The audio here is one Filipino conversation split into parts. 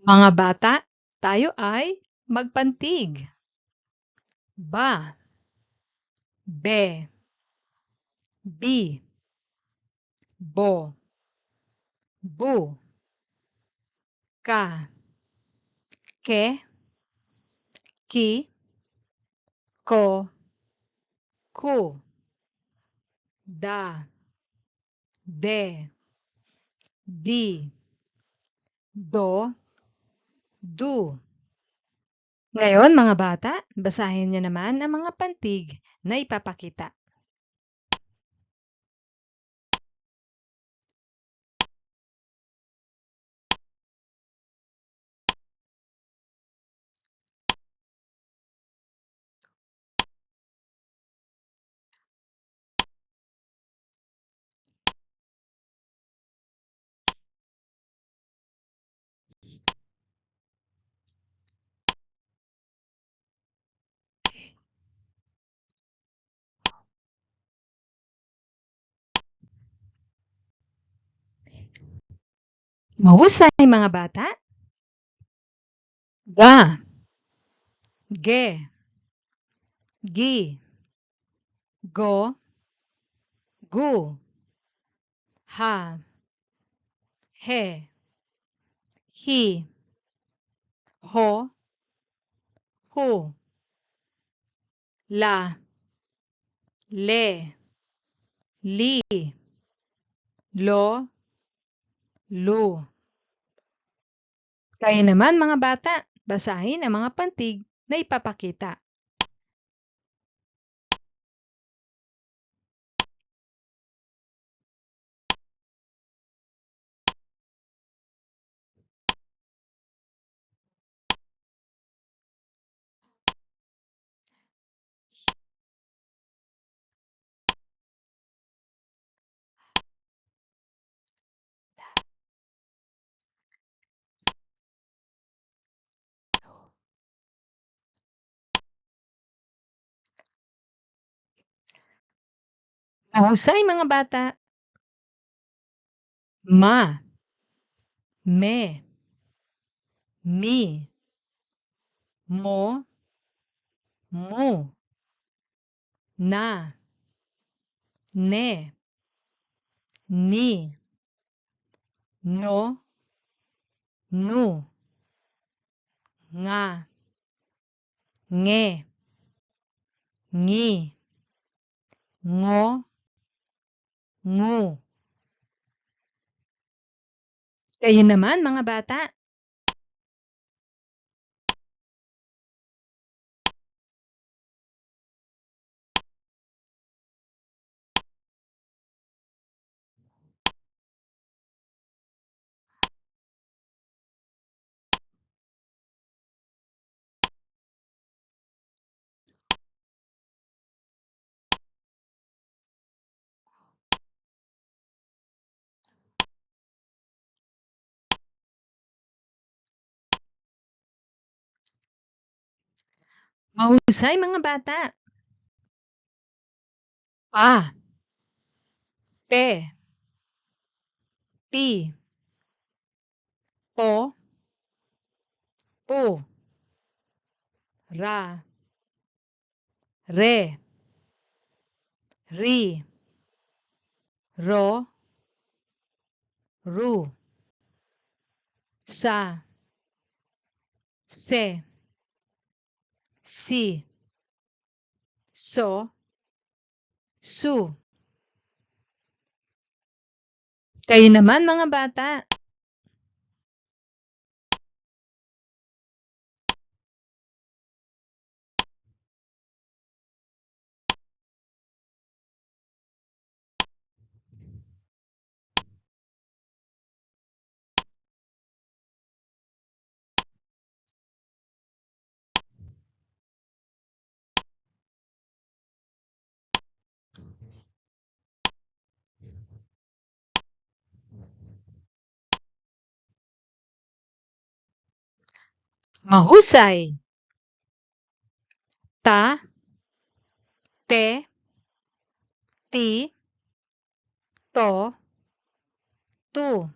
Mga bata, tayo ay magpantig. Ba, be, bi, bo, bu, ka, ke, ki, ko, ku, da, de, di, do, du. Ngayon mga bata, basahin niyo naman ang mga pantig na ipapakita. Mahusay mga bata. Ga, ge, gi, go, gu, ha, he, hi, ho, hu, la, le, li, lo, lu. Kayo naman mga bata, basahin ang mga pantig na ipapakita. Mahusay mga bata. Ma, me, mi, mo, mu, na, ne, ni, no, nu, nga, nge, ngi, ngo, ngu. Kayo naman mga bata. Mahusay mga bata. Pa, pe, pi, po, pu, ra, re, ri, ro, ru, sa, se, si, so, su. Kayo naman mga bata. Mahusay. Ta, te, ti, to, tu,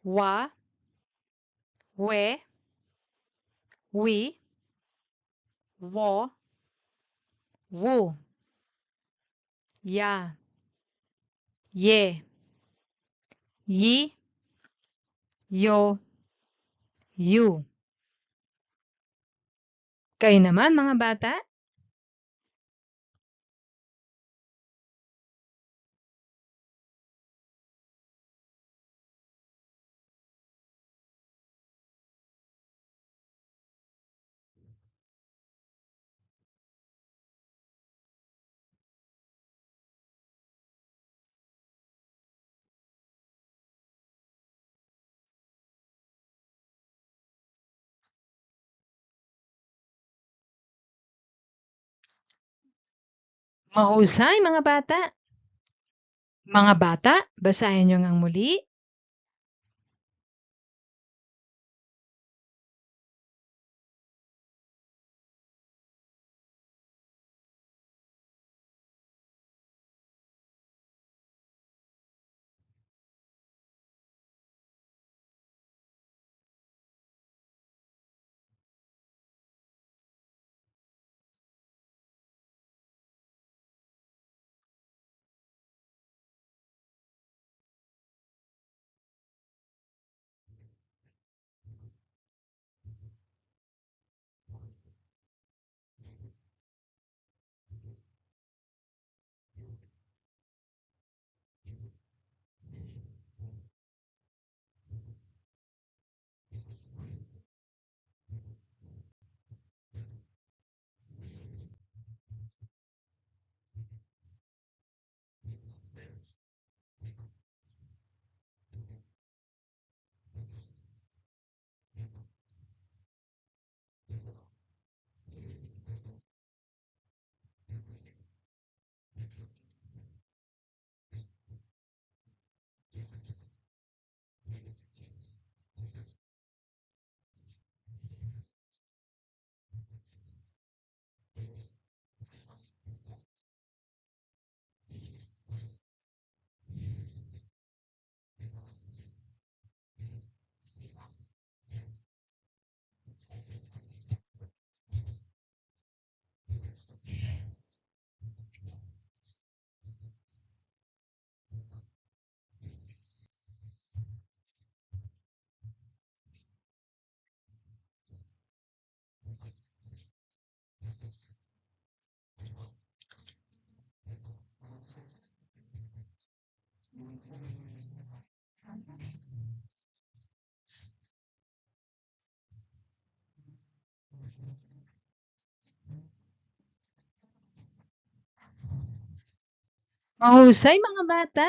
wa, we, we, wo, wu, ya, ye, yi, yo, yu. Kayo naman mga bata? Mahusay mga bata. Mga bata, basahin niyo ngang muli. Mahusay mga bata.